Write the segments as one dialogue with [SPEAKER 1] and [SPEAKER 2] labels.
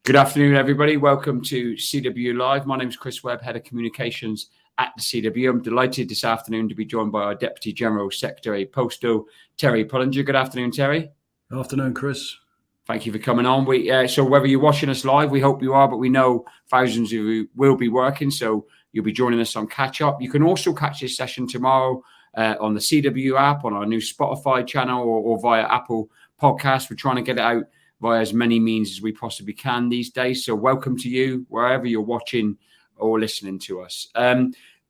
[SPEAKER 1] Good afternoon, everybody. Welcome to CW Live. My name is Chris Webb, Head of Communications at the CW. I'm delighted this afternoon to be joined by our Deputy General Secretary, Postal, Terry Pullinger. Good afternoon, Terry.
[SPEAKER 2] Afternoon, Chris.
[SPEAKER 1] Thank you for coming on. So whether you're watching us live, we hope you are, but we know thousands of you will be working, so you'll be joining us on Catch Up. You can also catch this session tomorrow on the CW app, on our new Spotify channel, or via Apple Podcasts. We're trying to get it out via as many means as we possibly can these days. So welcome to you, wherever you're watching or listening to us.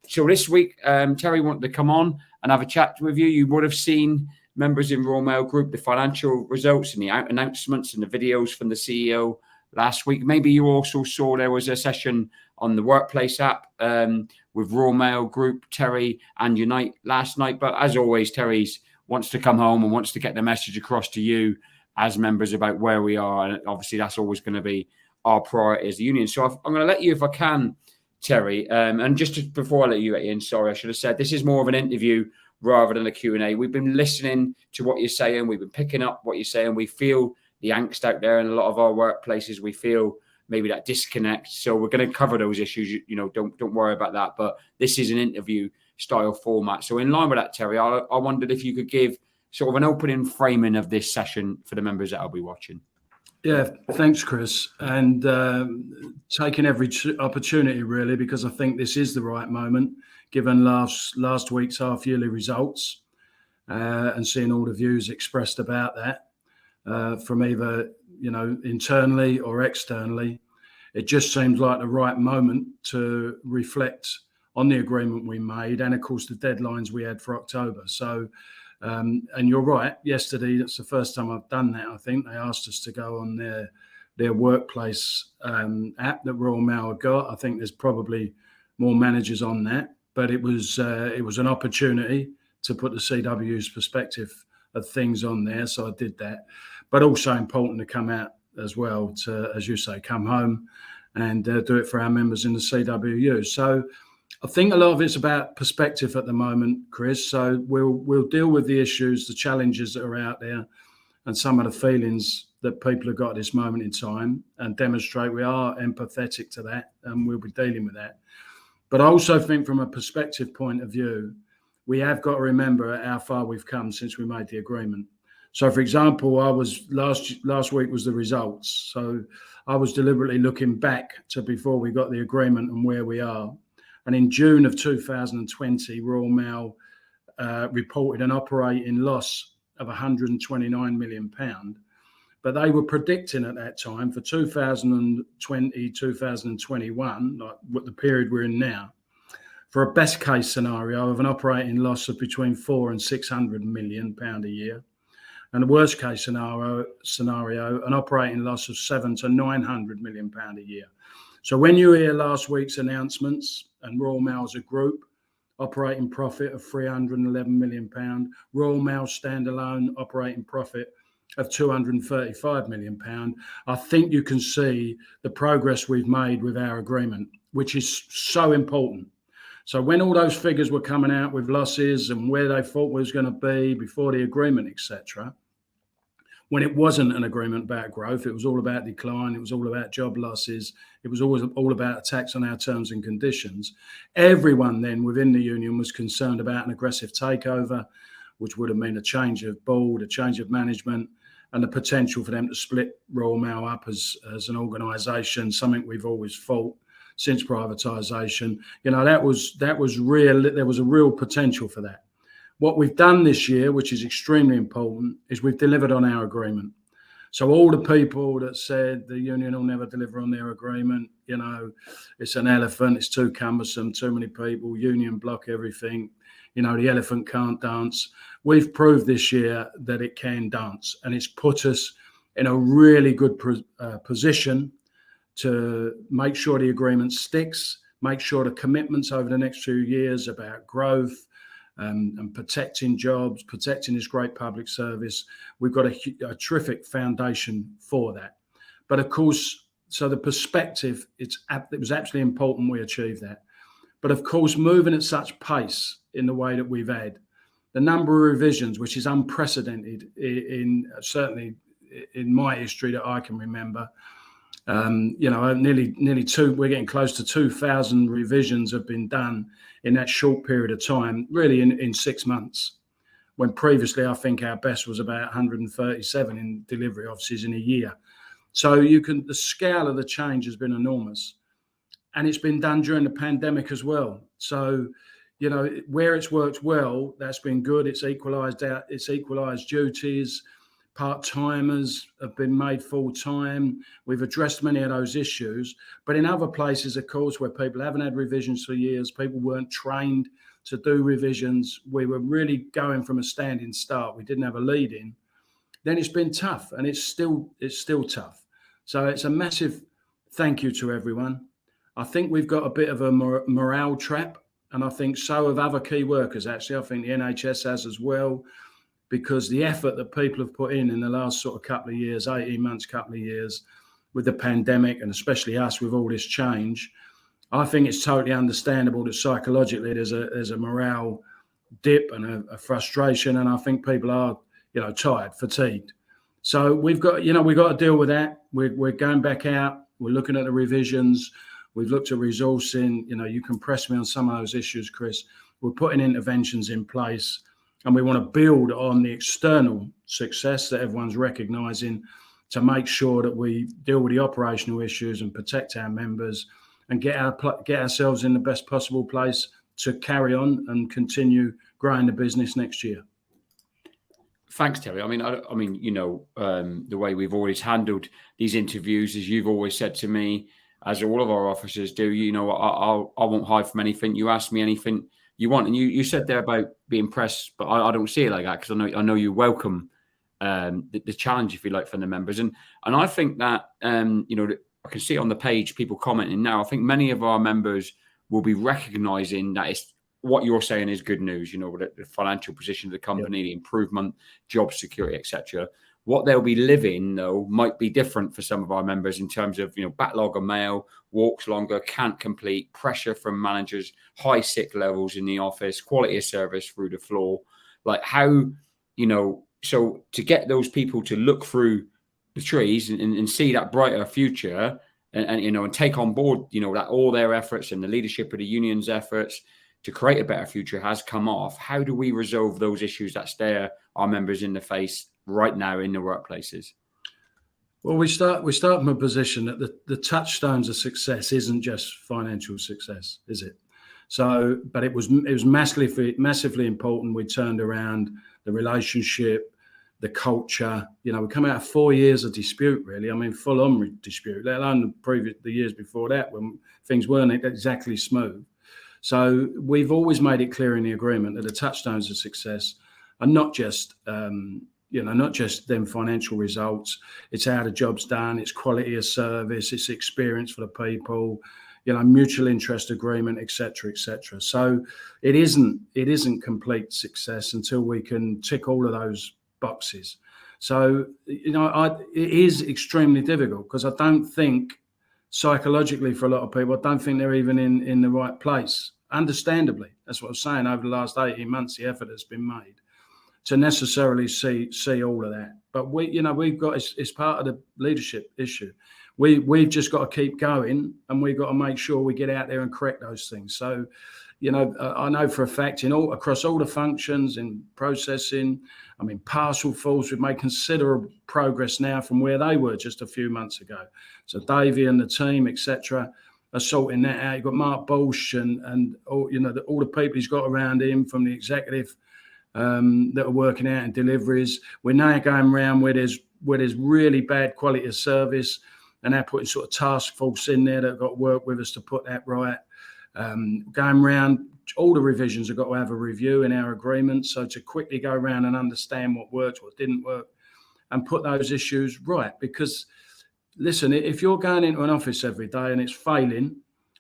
[SPEAKER 1] So this week, Terry wanted to come on and have a chat with you. You would have seen members in Royal Mail Group, the financial results and the announcements and the videos from the CEO last week. Maybe you also saw there was a session on the Workplace app with Royal Mail Group, Terry and Unite last night. But as always, Terry wants to come home and wants to get the message across to you as members about where we are. And obviously that's always going to be our priority as the union. So I'm going to let you, if I can, Terry, and before I let you get in, sorry, I should have said, this is more of an interview rather than a Q&A. We've been listening to what you're saying. We've been picking up what you're saying. We feel the angst out there in a lot of our workplaces. We feel maybe that disconnect. So we're going to cover those issues. Don't worry about that. But this is an interview style format. So in line with that, Terry, I wondered if you could give sort of an opening framing of this session for the members that I'll be watching.
[SPEAKER 2] Yeah, thanks, Chris. And taking every opportunity, really, because I think this is the right moment, given last week's half-yearly results and seeing all the views expressed about that from either, internally or externally. It just seems like the right moment to reflect on the agreement we made and, of course, the deadlines we had for October. So, and you're right, yesterday, that's the first time I've done that. I think they asked us to go on their workplace app that Royal Mail have got. I think there's probably more managers on that, but it was an opportunity to put the CW's perspective of things on there. So I did that, but also important to come out as well to, as you say, come home and do it for our members in the CWU. So I think a lot of it's about perspective at the moment, Chris. So we'll deal with the issues, the challenges that are out there, and some of the feelings that people have got at this moment in time, and demonstrate we are empathetic to that, and we'll be dealing with that. But I also think from a perspective point of view, we have got to remember how far we've come since we made the agreement. So, for example, I was last week was the results. So I was deliberately looking back to before we got the agreement and where we are. And in June of 2020, Royal Mail reported an operating loss of £129 million. But they were predicting at that time for 2020, 2021, like what the period we're in now, for a best case scenario of an operating loss of between £400 and £600 million a year. And the worst case scenario, an operating loss of £700 to £900 million a year. So when you hear last week's announcements and Royal Mail as a group, operating profit of £311 million, Royal Mail standalone operating profit of £235 million, I think you can see the progress we've made with our agreement, which is so important. So when all those figures were coming out with losses and where they thought we was going to be before the agreement, etc., when it wasn't an agreement about growth, it was all about decline, it was all about job losses, it was always all about attacks on our terms and conditions. Everyone then within the union was concerned about an aggressive takeover, which would have meant a change of board, a change of management, and the potential for them to split Royal Mail up as an organisation, something we've always fought since privatisation. That was real. There was a real potential for that. What we've done this year, which is extremely important, is we've delivered on our agreement. So all the people that said the union will never deliver on their agreement, it's an elephant, it's too cumbersome, too many people, union block everything, the elephant can't dance. We've proved this year that it can dance, and it's put us in a really good position to make sure the agreement sticks, make sure the commitments over the next few years about growth, and protecting jobs, protecting this great public service. We've got a terrific foundation for that. But of course, so the perspective, it was absolutely important we achieved that. But of course, moving at such pace in the way that we've had, the number of revisions, which is unprecedented certainly in my history that I can remember, We're getting close to 2,000 revisions have been done in that short period of time, really in 6 months, when previously I think our best was about 137 in delivery offices in a year. So the scale of the change has been enormous, and it's been done during the pandemic as well. So, where it's worked well, that's been good. It's equalised duties. Part-timers have been made full-time. We've addressed many of those issues. But in other places, of course, where people haven't had revisions for years, people weren't trained to do revisions, we were really going from a standing start. We didn't have a lead in. Then it's been tough, and it's still tough. So it's a massive thank you to everyone. I think we've got a bit of a morale trap, and I think so have other key workers, actually. I think the NHS has as well, because the effort that people have put in the last sort of couple of years, 18 months, couple of years, with the pandemic, and especially us with all this change, I think it's totally understandable that psychologically there's a morale dip and a frustration, and I think people are, tired, fatigued. So we've got to deal with that. We're going back out. We're looking at the revisions. We've looked at resourcing. You can press me on some of those issues, Chris. We're putting interventions in place, and we want to build on the external success that everyone's recognising to make sure that we deal with the operational issues and protect our members and get ourselves in the best possible place to carry on and continue growing the business next year.
[SPEAKER 1] Thanks, Terry. I mean, the way we've always handled these interviews, as you've always said to me, as all of our officers do, I won't hide from anything. You ask me anything you want, and you said there about being pressed, but I don't see it like that, because I know you welcome the challenge, if you like, from the members, and I think that I can see on the page people commenting now. I think many of our members will be recognising that it's what you're saying is good news. The financial position of the company, the improvement, job security, etc. What they'll be living, though, might be different for some of our members in terms of, backlog of mail, walks longer, can't complete, pressure from managers, high sick levels in the office, quality of service through the floor. Like how, so to get those people to look through the trees and see that brighter future and take on board, that all their efforts and the leadership of the union's efforts to create a better future has come off. How do we resolve those issues that stare our members in the face right now in the workplaces?
[SPEAKER 2] Well, we start from a position that the touchstones of success isn't just financial success, is it? So, but it was massively important. We turned around the relationship, the culture. We come out of 4 years of dispute, really. I mean, full on dispute, let alone the years before that when things weren't exactly smooth. So we've always made it clear in the agreement that the touchstones of success are not just not just them financial results. It's how the job's done, it's quality of service, it's experience for the people, mutual interest agreement, etc., etc. So it isn't complete success until we can tick all of those boxes. So it is extremely difficult, because I don't think psychologically for a lot of people, I don't think they're even in the right place. Understandably, that's what I'm saying. Over the last 18 months, the effort has been made to necessarily see all of that. But we've got, it's part of the leadership issue. We've just got to keep going, and we've got to make sure we get out there and correct those things. So, I know for a fact across all the functions in processing, parcel force, we've made considerable progress now from where they were just a few months ago. So Davey and the team, etc., are sorting that out. You've got Mark Bolsch and all the people he's got around him from the executive that are working out in deliveries. We're now going around where there's really bad quality of service, and they're putting sort of task force in there that have got to work with us to put that right. Going around, all the revisions have got to have a review in our agreement, so to quickly go around and understand what worked, what didn't work, and put those issues right. Because listen, if you're going into an office every day and it's failing,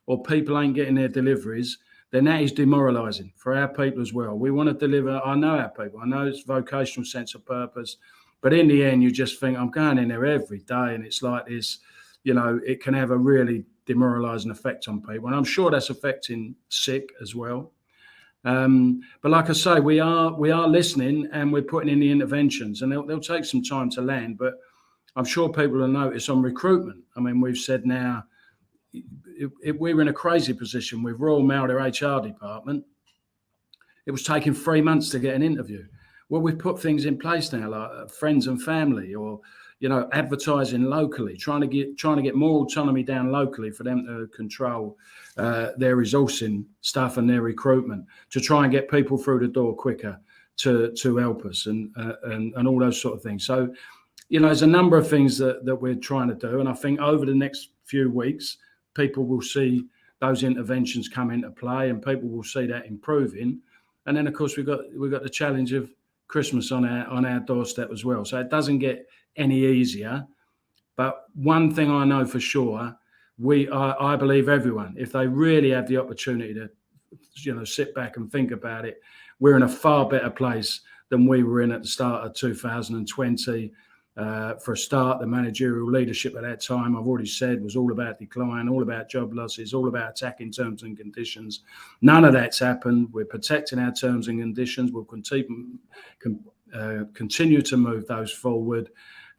[SPEAKER 2] or people ain't getting their deliveries, then that is demoralising for our people as well. We want to deliver. I know our people. I know it's vocational sense of purpose, but in the end, you just think, I'm going in there every day, and it's like this. It can have a really demoralising effect on people, and I'm sure that's affecting sick as well. But like I say, we are listening, and we're putting in the interventions, and they'll take some time to land. But I'm sure people will notice on recruitment. I mean, we've said now, we were in a crazy position with Royal Mail, their HR department. It was taking 3 months to get an interview. Well, we've put things in place now, like friends and family, or advertising locally, trying to get more autonomy down locally for them to control their resourcing stuff and their recruitment, to try and get people through the door quicker to help us and all those sort of things. So, there's a number of things that we're trying to do, and I think over the next few weeks, people will see those interventions come into play, and people will see that improving. And then, of course, we've got the challenge of Christmas on our doorstep as well. So it doesn't get any easier. But one thing I know for sure, I believe everyone, if they really have the opportunity to, sit back and think about it, we're in a far better place than we were in at the start of 2020. For a start, the managerial leadership at that time, I've already said, was all about decline, all about job losses, all about attacking terms and conditions. None of that's happened. We're protecting our terms and conditions. We'll continue to move those forward.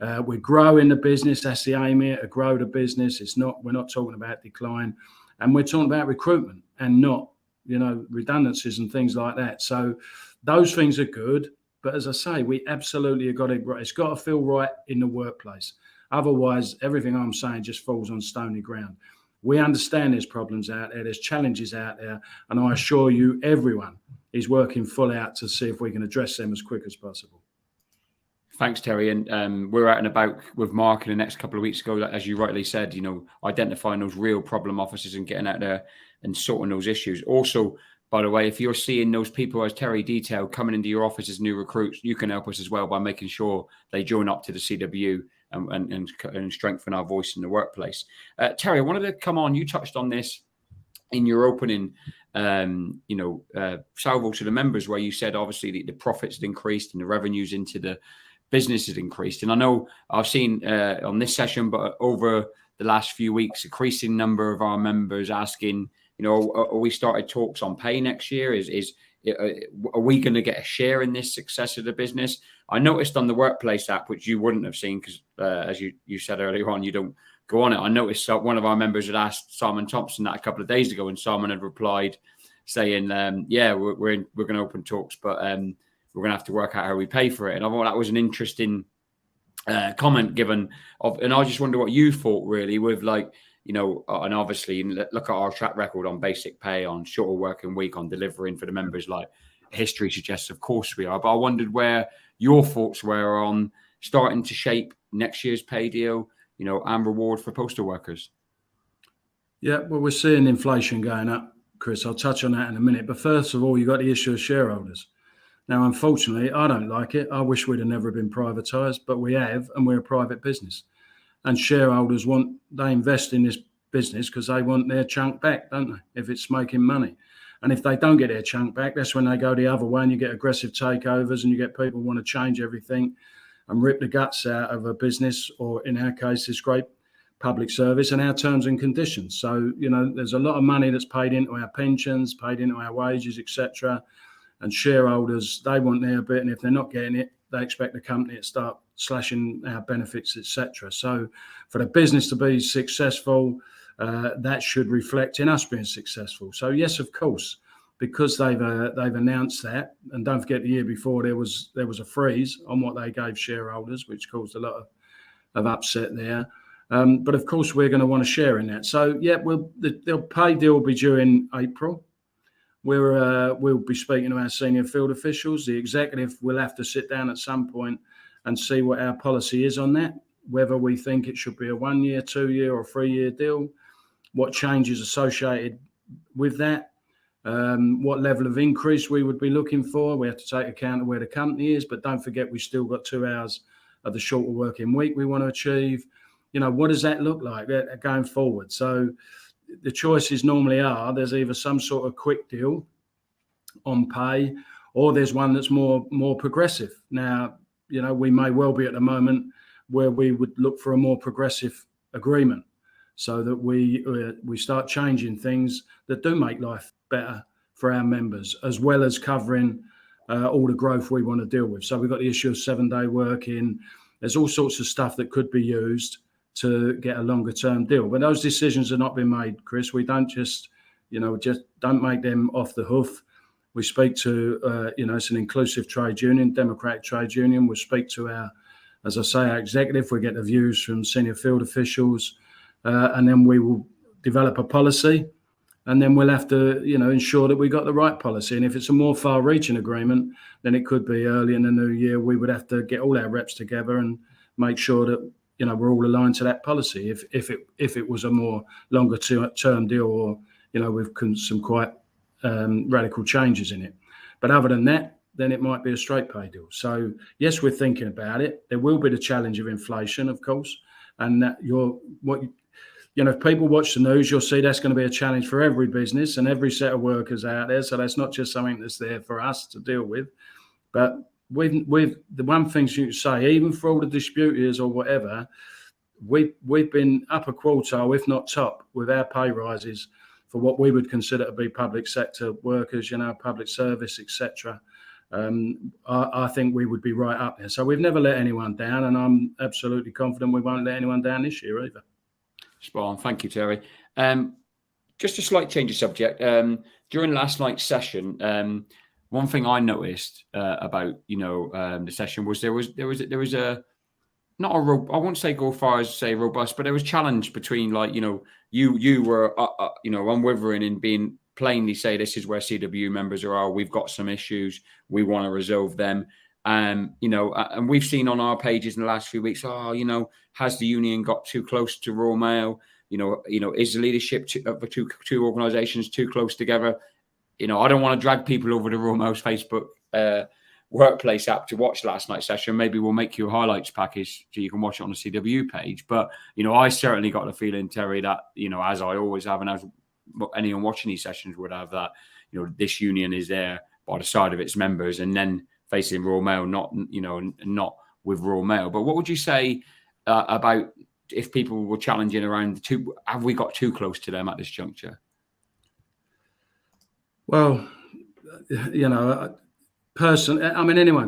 [SPEAKER 2] We're growing the business. That's the aim here, to grow the business. We're not talking about decline, and we're talking about recruitment and not, redundancies and things like that. So those things are good. But as I say, we absolutely have got it right. It's got to feel right in the workplace. Otherwise, everything I'm saying just falls on stony ground. We understand there's problems out there, there's challenges out there, and I assure you, everyone is working full out to see if we can address them as quick as possible.
[SPEAKER 1] Thanks, Terry. And we're out and about with Mark in the next couple of weeks ago, as you rightly said, identifying those real problem officers and getting out there and sorting those issues. Also, by the way, if you're seeing those people, as Terry detailed, coming into your office as new recruits, you can help us as well by making sure they join up to the CW and strengthen our voice in the workplace. Terry, I wanted to come on. You touched on this in your opening, salvo to the members, where you said obviously the profits had increased and the revenues into the business had increased. And I know I've seen on this session, but over the last few weeks, increasing number of our members asking, are we started talks on pay next year? Are we going to get a share in this success of the business? I noticed on the workplace app, which you wouldn't have seen because, as you said earlier on, you don't go on it. I noticed one of our members had asked Simon Thompson that a couple of days ago, and Simon had replied saying, we're going to open talks, but we're going to have to work out how we pay for it. And I thought that was an interesting comment given. And I just wonder what you thought really with and obviously look at our track record on basic pay, on shorter working week, on delivering for the members. Like history suggests, of course we are. But I wondered where your thoughts were on starting to shape next year's pay deal, and reward for postal workers.
[SPEAKER 2] Yeah, well, we're seeing inflation going up, Chris. I'll touch on that in a minute. But first of all, you've got the issue of shareholders. Now, unfortunately, I don't like it. I wish we'd have never been privatised, but we have, and we're a private business. And shareholders they invest in this business because they want their chunk back, don't they? If it's making money. And if they don't get their chunk back, that's when they go the other way and you get aggressive takeovers and you get people who want to change everything and rip the guts out of a business, or in our case, this great public service and our terms and conditions. So, there's a lot of money that's paid into our pensions, paid into our wages, etc. And shareholders, they want their bit. And if they're not getting it, they expect the company to start slashing our benefits, etc. So for the business to be successful, that should reflect in us being successful. So yes, of course, because they've announced that, and don't forget the year before there was a freeze on what they gave shareholders, which caused a lot of upset there. But of course, we're going to want to share in that. So yeah, the pay deal will be due in April. We'll be speaking to our senior field officials. The executive will have to sit down at some point and see what our policy is on that, whether we think it should be a 1 year, 2 year or 3 year deal, what changes associated with that, what level of increase we would be looking for. We have to take account of where the company is, but don't forget we've still got 2 hours of the shorter working week we want to achieve. What does that look like going forward? So the choices normally are there's either some sort of quick deal on pay, or there's one that's more progressive. Now, we may well be at the moment where we would look for a more progressive agreement, so that we start changing things that do make life better for our members, as well as covering all the growth we want to deal with. So we've got the issue of 7-day working, There's all sorts of stuff that could be used to get a longer term deal. But those decisions have not been made, Chris. We don't just don't make them off the hoof. We speak to, it's an inclusive trade union, democratic trade union. We speak to our executive. We get the views from senior field officials, and then we will develop a policy. And then we'll have to, ensure that we got the right policy. And if it's a more far-reaching agreement, then it could be early in the new year. We would have to get all our reps together and make sure that we're all aligned to that policy. If it was a more longer term deal, or with some quite radical changes in it. But other than that, then it might be a straight pay deal. So yes, we're thinking about it. There will be the challenge of inflation, of course, and that if people watch the news, you'll see that's going to be a challenge for every business and every set of workers out there. So that's not just something that's there for us to deal with. But with the one thing you can say, even for all the disputers or whatever, we've been upper quartile, if not top, with our pay rises for what we would consider to be public sector workers, public service, etc. I think we would be right up there. So we've never let anyone down, and I'm absolutely confident we won't let anyone down this year either.
[SPEAKER 1] Spot on. Thank you, Terry. Just a slight change of subject. During last night's session, one thing I noticed about the session was there was a not a I won't say go far as say robust, but there was challenge between you were unwavering in being plainly say this is where CW members are. We've got some issues. We want to resolve them. And we've seen on our pages in the last few weeks, has the union got too close to Royal Mail? Is the leadership of the two organisations too close together? I don't want to drag people over to Royal Mail's Facebook workplace app to watch last night's session. Maybe we'll make you a highlights package so you can watch it on the CW page. But, I certainly got the feeling, Terry, that, as I always have, and as anyone watching these sessions would have, that, this union is there by the side of its members and then facing Royal Mail, not with Royal Mail. But what would you say about if people were challenging around the two? Have we got too close to them at this juncture?
[SPEAKER 2] Well, anyone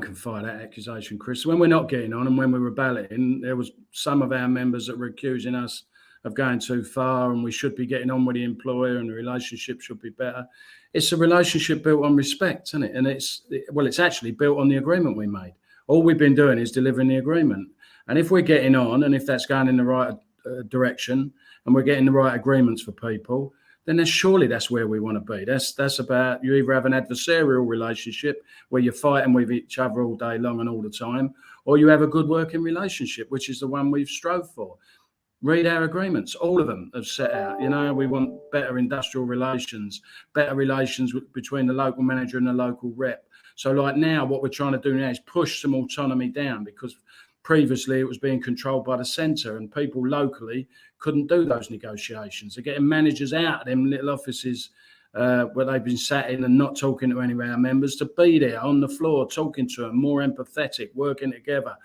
[SPEAKER 2] can fire that accusation, Chris. When we're not getting on and when we're rebelling, there was some of our members that were accusing us of going too far and we should be getting on with the employer and the relationship should be better. It's a relationship built on respect, isn't it? And it's actually built on the agreement we made. All we've been doing is delivering the agreement. And if we're getting on and if that's going in the right direction and we're getting the right agreements for people, then surely that's where we want to be. That's about, you either have an adversarial relationship where you're fighting with each other all day long and all the time, or you have a good working relationship, which is the one we've strove for. Read our agreements. All of them have set out, we want better industrial relations, better relations between the local manager and the local rep. So like now, what we're trying to do now is push some autonomy down, because previously it was being controlled by the centre and people locally couldn't do those negotiations. They're getting managers out of them little offices where they've been sat in and not talking to any of our members to be there on the floor, talking to them, more empathetic, working together.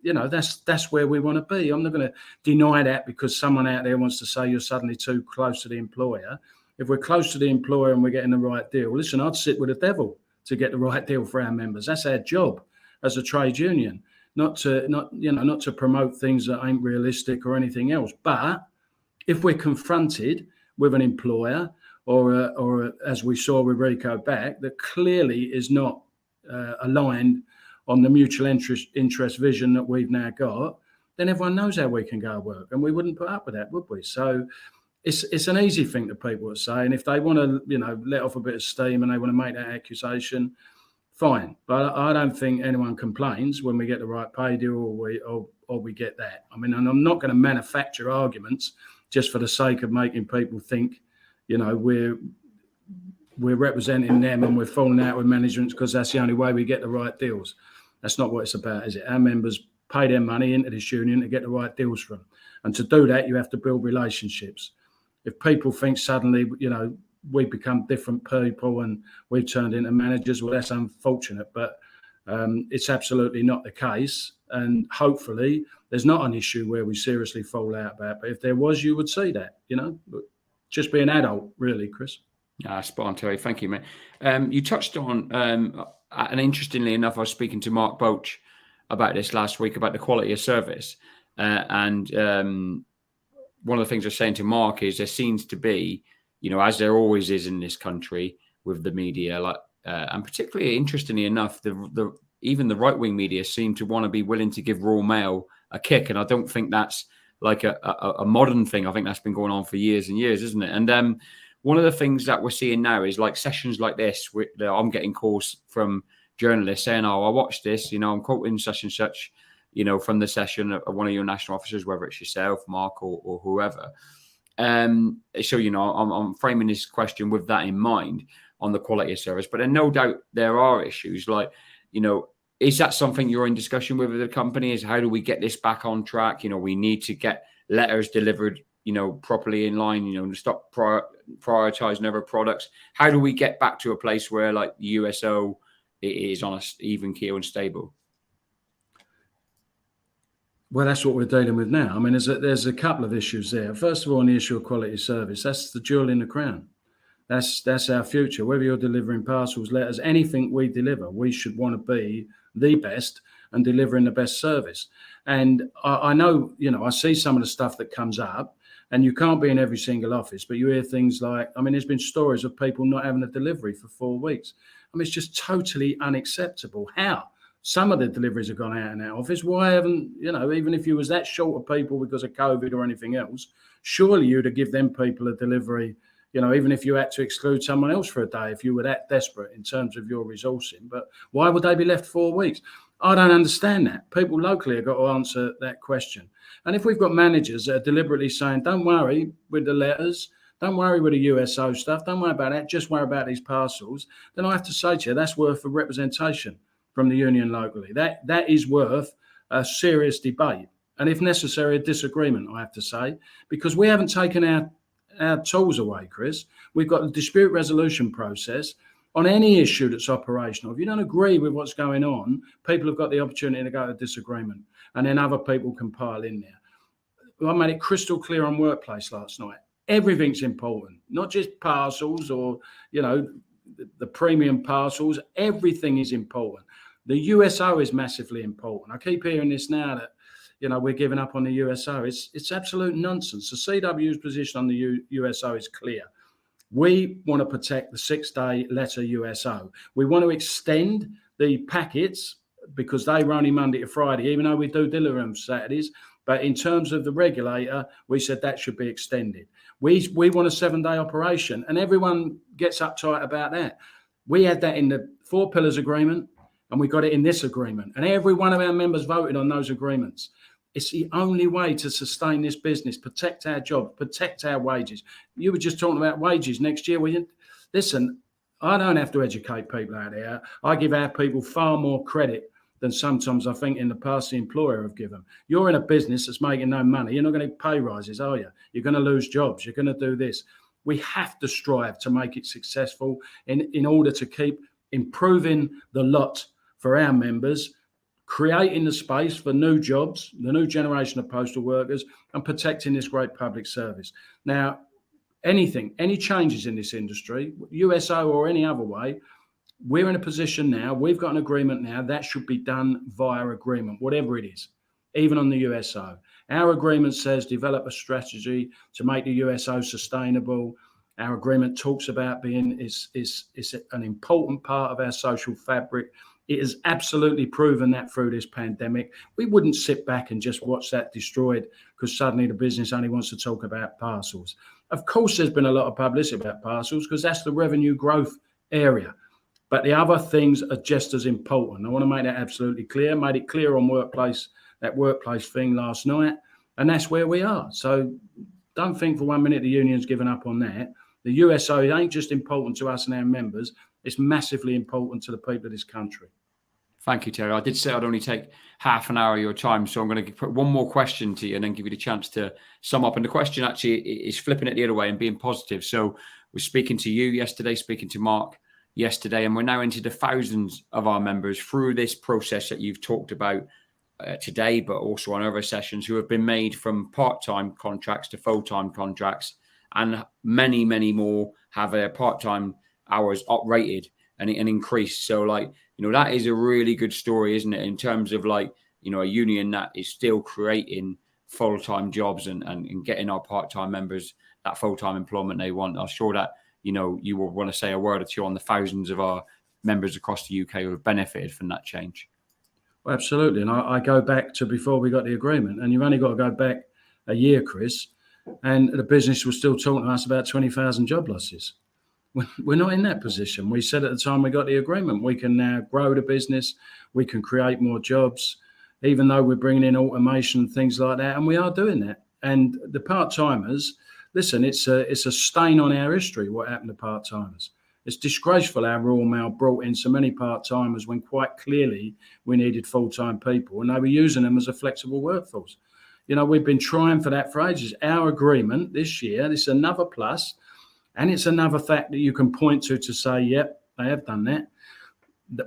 [SPEAKER 2] That's where we want to be. I'm not going to deny that because someone out there wants to say you're suddenly too close to the employer. If we're close to the employer and we're getting the right deal, listen, I'd sit with the devil to get the right deal for our members. That's our job as a trade union, not to promote things that ain't realistic or anything else. But if we're confronted with an employer or as we saw with Rico Back, that clearly is not aligned on the mutual interest vision that we've now got, then everyone knows how we can go work, and we wouldn't put up with that, would we? So it's an easy thing that people would say, and if they want to, let off a bit of steam and they want to make that accusation, fine. But I don't think anyone complains when we get the right pay deal or we get that. And I'm not going to manufacture arguments just for the sake of making people think, we're representing them and we're falling out with management because that's the only way we get the right deals. That's not what it's about, is it? Our members pay their money into this union to get the right deals from. And to do that, you have to build relationships. If people think suddenly, we've become different people and we've turned into managers, well, that's unfortunate, but it's absolutely not the case. And hopefully there's not an issue where we seriously fall out about. But if there was, you would see that, just be an adult, really, Chris.
[SPEAKER 1] Spot on, Terry. Thank you, mate. You touched on, and interestingly enough, I was speaking to Mark Boach about this last week about the quality of service. And one of the things I was saying to Mark is there seems to be, as there always is in this country with the media, and particularly interestingly enough, even the right-wing media seem to want to be willing to give Royal Mail a kick. And I don't think that's like a modern thing. I think that's been going on for years and years, isn't it? And one of the things that we're seeing now is like sessions like this. I'm getting calls from journalists saying, "Oh, I watched this. I'm quoting such and such, from the session of one of your national officers, whether it's yourself, Mark, or whoever." So I'm framing this question with that in mind on the quality of service. But then, no doubt, there are issues like, is that something you're in discussion with the company? Is how do we get this back on track? We need to get letters delivered, properly in line, and stop prioritizing other products. How do we get back to a place where like the USO is on an even keel and stable?
[SPEAKER 2] Well, that's what we're dealing with now. I mean, there's a couple of issues there. First of all, on the issue of quality service, that's the jewel in the crown. That's our future. Whether you're delivering parcels, letters, anything we deliver, we should want to be the best and delivering the best service. And I know, I see some of the stuff that comes up, and you can't be in every single office, but you hear things like, there's been stories of people not having a delivery for 4 weeks. It's just totally unacceptable. How? Some of the deliveries have gone out in that office. Why haven't, even if you was that short of people because of COVID or anything else, surely you'd have give them people a delivery, even if you had to exclude someone else for a day, if you were that desperate in terms of your resourcing. But why would they be left 4 weeks? I don't understand that. People locally have got to answer that question. And if we've got managers that are deliberately saying, don't worry with the letters, don't worry with the USO stuff, don't worry about that, just worry about these parcels, then I have to say to you, that's worth a representation from the union locally. That is worth a serious debate, and if necessary, a disagreement, I have to say, because we haven't taken our tools away, Chris. We've got a dispute resolution process on any issue that's operational. If you don't agree with what's going on, people have got the opportunity to go to disagreement, and then other people can pile in there. I made it crystal clear on Workplace last night. Everything's important, not just parcels or, the premium parcels. Everything is important. The USO is massively important. I keep hearing this now that, we're giving up on the USO. It's absolute nonsense. The CW's position on the USO is clear. We want to protect the 6-day letter USO. We want to extend the packets because they were only Monday to Friday, even though we do deliver them Saturdays. But in terms of the regulator, we said that should be extended. We want a 7-day operation, and everyone gets uptight about that. We had that in the 4 Pillars Agreement, and we got it in this agreement. And every one of our members voted on those agreements. It's the only way to sustain this business, protect our jobs, protect our wages. You were just talking about wages next year. Listen, I don't have to educate people out there. I give our people far more credit than sometimes I think in the past the employer have given. You're in a business that's making no money. You're not going to pay rises, are you? You're going to lose jobs. You're going to do this. We have to strive to make it successful in order to keep improving the lot for our members, creating the space for new jobs, the new generation of postal workers, and protecting this great public service. Now, any changes in this industry, USO or any other way, we're in a position now, we've got an agreement now, that should be done via agreement, whatever it is, even on the USO. Our agreement says develop a strategy to make the USO sustainable. Our agreement talks about is an important part of our social fabric. It has absolutely proven that through this pandemic. We wouldn't sit back and just watch that destroyed because suddenly the business only wants to talk about parcels. Of course, there's been a lot of publicity about parcels because that's the revenue growth area. But the other things are just as important. I want to make that absolutely clear. Made it clear on that workplace thing last night, and that's where we are. So don't think for 1 minute the union's given up on that. The USO ain't just important to us and our members. It's massively important to the people of this country.
[SPEAKER 1] Thank you, Terry. I did say I'd only take half an hour of your time, so I'm going to put one more question to you and then give you the chance to sum up. And the question actually is flipping it the other way and being positive. So we're speaking to you yesterday, speaking to Mark yesterday, and we're now into the thousands of our members through this process that you've talked about today, but also on other sessions, who have been made from part-time contracts to full-time contracts, and many, many more have their part-time hours uprated and increased. So that is a really good story, isn't it? In terms of a union that is still creating full-time jobs and getting our part-time members that full-time employment they want. I'm sure that, you will want to say a word or two on the thousands of our members across the UK who have benefited from that change.
[SPEAKER 2] Well, absolutely. And I go back to before we got the agreement, and you've only got to go back a year, Chris, and the business was still talking to us about 20,000 job losses. We're not in that position. We said at the time we got the agreement, we can now grow the business, we can create more jobs, even though we're bringing in automation and things like that, and we are doing that. And the part-timers, listen, it's a stain on our history, what happened to part-timers. It's disgraceful how Royal Mail brought in so many part-timers when quite clearly we needed full-time people, and they were using them as a flexible workforce. We've been trying for that for ages. Our agreement this year, this is another plus, and it's another fact that you can point to say, yep, they have done that.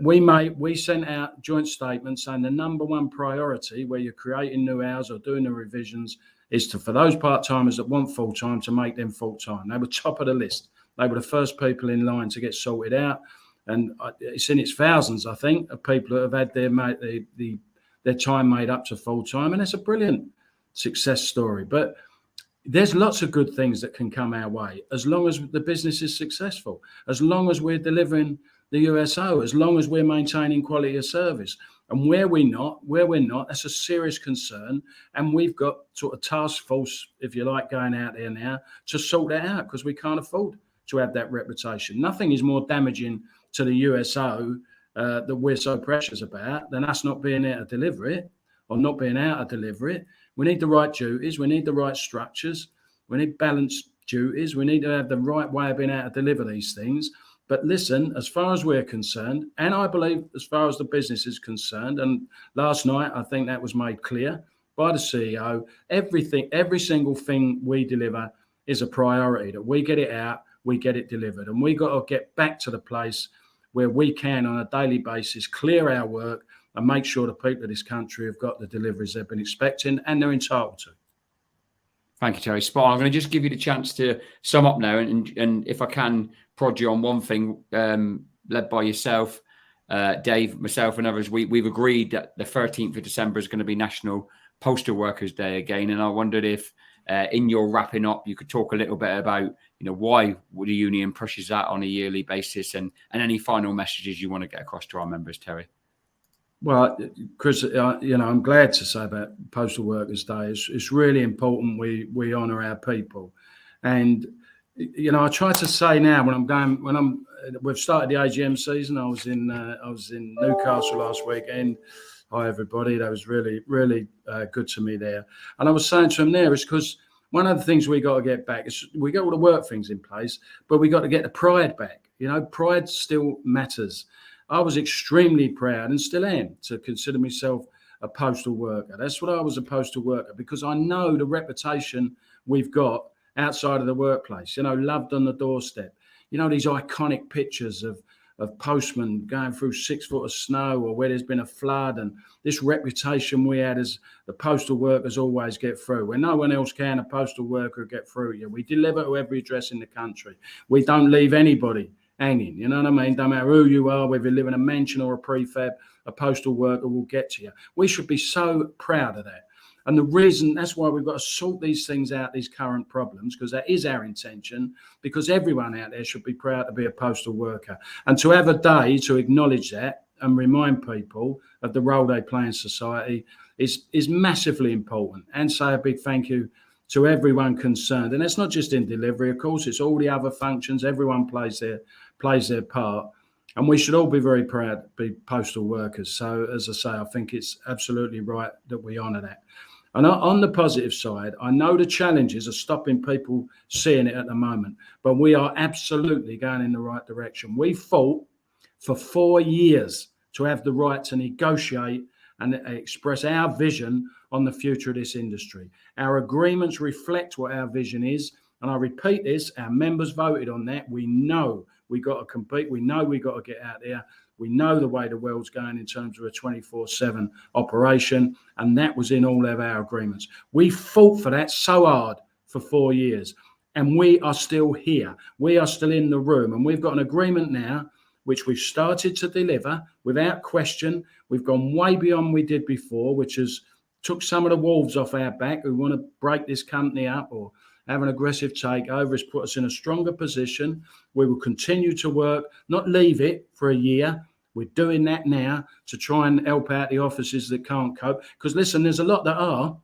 [SPEAKER 2] We sent out joint statements saying the number one priority where you're creating new hours or doing the revisions is for those part-timers that want full-time to make them full-time. They were top of the list. They were the first people in line to get sorted out. And it's in its thousands, I think, of people that have had their time made up to full-time. And it's a brilliant success story. But there's lots of good things that can come our way as long as the business is successful, as long as we're delivering the USO, as long as we're maintaining quality of service. And where we're not, that's a serious concern. And we've got sort of task force, if you like, going out there now to sort that out, because we can't afford to have that reputation. Nothing is more damaging to the USO that we're so precious about than us not being there to deliver it or not being able to deliver it. We need the right duties. We need the right structures. We need balanced duties. We need to have the right way of being able to deliver these things. But listen, as far as we're concerned, and I believe as far as the business is concerned, and last night I think that was made clear by the CEO, every single thing we deliver is a priority, that we get it out, we get it delivered. And we got to get back to the place where we can on a daily basis clear our work and make sure the people of this country have got the deliveries they've been expecting and they're entitled to.
[SPEAKER 1] Thank you, Terry. Spot on. I'm going to just give you the chance to sum up now, and if I can prod you on one thing, led by yourself, Dave, myself and others, we've agreed that the 13th of December is going to be National Postal Workers Day again. And I wondered if in your wrapping up, you could talk a little bit about, why the union pushes that on a yearly basis and any final messages you want to get across to our members, Terry.
[SPEAKER 2] Well, Chris, I'm glad to say about Postal Workers Day. It's really important we honour our people. And, I try to say now we've started the AGM season. I was in Newcastle last weekend. Hi, everybody. That was really, really good to me there. And I was saying to them there, it's because one of the things we got to get back is we got all the work things in place, but we got to get the pride back. Pride still matters. I was extremely proud and still am to consider myself a postal worker. That's what I was, a postal worker, because I know the reputation we've got outside of the workplace, loved on the doorstep. These iconic pictures of postmen going through 6 foot of snow or where there's been a flood, and this reputation we had as the postal workers always get through. When no one else can, a postal worker get through you. We deliver to every address in the country. We don't leave anybody hanging, you know what I mean? Don't matter who you are, whether you live in a mansion or a prefab, a postal worker will get to you. We should be so proud of that. And the reason, that's why we've got to sort these things out, these current problems, because that is our intention, because everyone out there should be proud to be a postal worker. And to have a day to acknowledge that and remind people of the role they play in society is massively important. And say a big thank you to everyone concerned. And that's not just in delivery, of course, it's all the other functions. Everyone plays their part. And we should all be very proud to be postal workers. So, as I say, I think it's absolutely right that we honour that. And on the positive side, I know the challenges are stopping people seeing it at the moment, but we are absolutely going in the right direction. We fought for 4 years to have the right to negotiate and express our vision on the future of this industry. Our agreements reflect what our vision is. And I repeat this, our members voted on that. We know we got to compete. We know we got to get out there. We know the way the world's going in terms of a 24/7 operation. And that was in all of our agreements. We fought for that so hard for 4 years. And we are still here. We are still in the room. And we've got an agreement now which we've started to deliver without question. We've gone way beyond we did before, which has took some of the wolves off our back who want to break this company up or have an aggressive takeover. Has put us in a stronger position. We will continue to work, not leave it for a year. We're doing that now to try and help out the offices that can't cope. Because listen, there's a lot that are.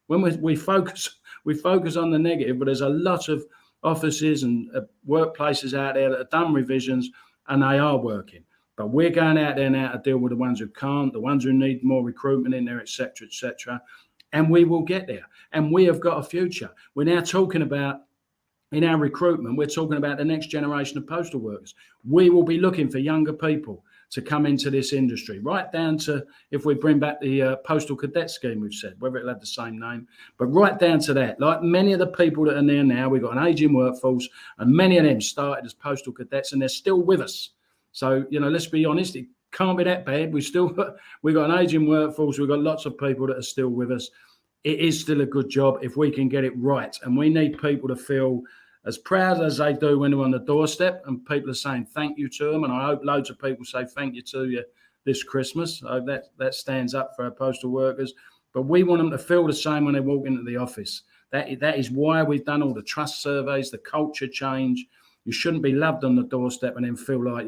[SPEAKER 2] When we focus on the negative, but there's a lot of offices and workplaces out there that have done revisions and they are working. But we're going out there now to deal with the ones who can't, the ones who need more recruitment in there, et cetera, and we will get there. And we have got a future. We're now talking about, in our recruitment, we're talking about the next generation of postal workers. We will be looking for younger people to come into this industry, right down to, if we bring back the postal cadet scheme we've said, whether it'll have the same name, but right down to that. Like many of the people that are there now, we've got an aging workforce, and many of them started as postal cadets and they're still with us. So, let's be honest, it can't be that bad. We've got an aging workforce. We've got lots of people that are still with us. It is still a good job if we can get it right. And we need people to feel as proud as they do when they're on the doorstep and people are saying thank you to them. And I hope loads of people say thank you to you this Christmas. I hope that stands up for our postal workers. But we want them to feel the same when they walk into the office. That is why we've done all the trust surveys, the culture change. You shouldn't be loved on the doorstep and then feel like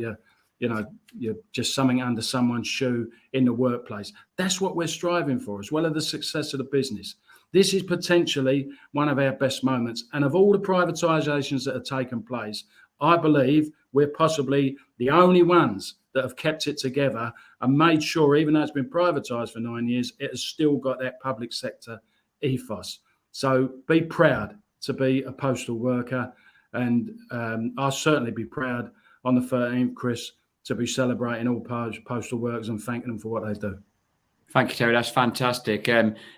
[SPEAKER 2] you're just something under someone's shoe in the workplace. That's what we're striving for, as well as the success of the business. This is potentially one of our best moments. And of all the privatisations that have taken place, I believe we're possibly the only ones that have kept it together and made sure, even though it's been privatised for 9 years, it has still got that public sector ethos. So be proud to be a postal worker. And I'll certainly be proud on the 13th, Chris, to be celebrating all postal workers and thanking them for what they do.
[SPEAKER 1] Thank you, Terry. That's fantastic.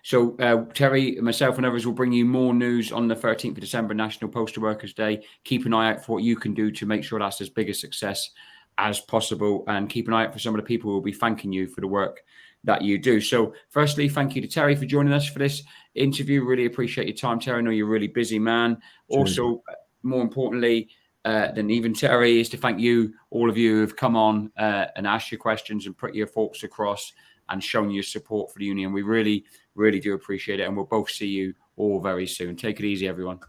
[SPEAKER 1] So Terry, myself and others will bring you more news on the 13th of December, National Postal Workers Day. Keep an eye out for what you can do to make sure that's as big a success as possible, and keep an eye out for some of the people who will be thanking you for the work that you do. So firstly, thank you to Terry for joining us for this interview. Really appreciate your time, Terry. I know you're a really busy man. Also, more importantly than even Terry, is to thank you, all of you who have come on and asked your questions and put your thoughts across and shown your support for the union. We really, really do appreciate it. And we'll both see you all very soon. Take it easy, everyone.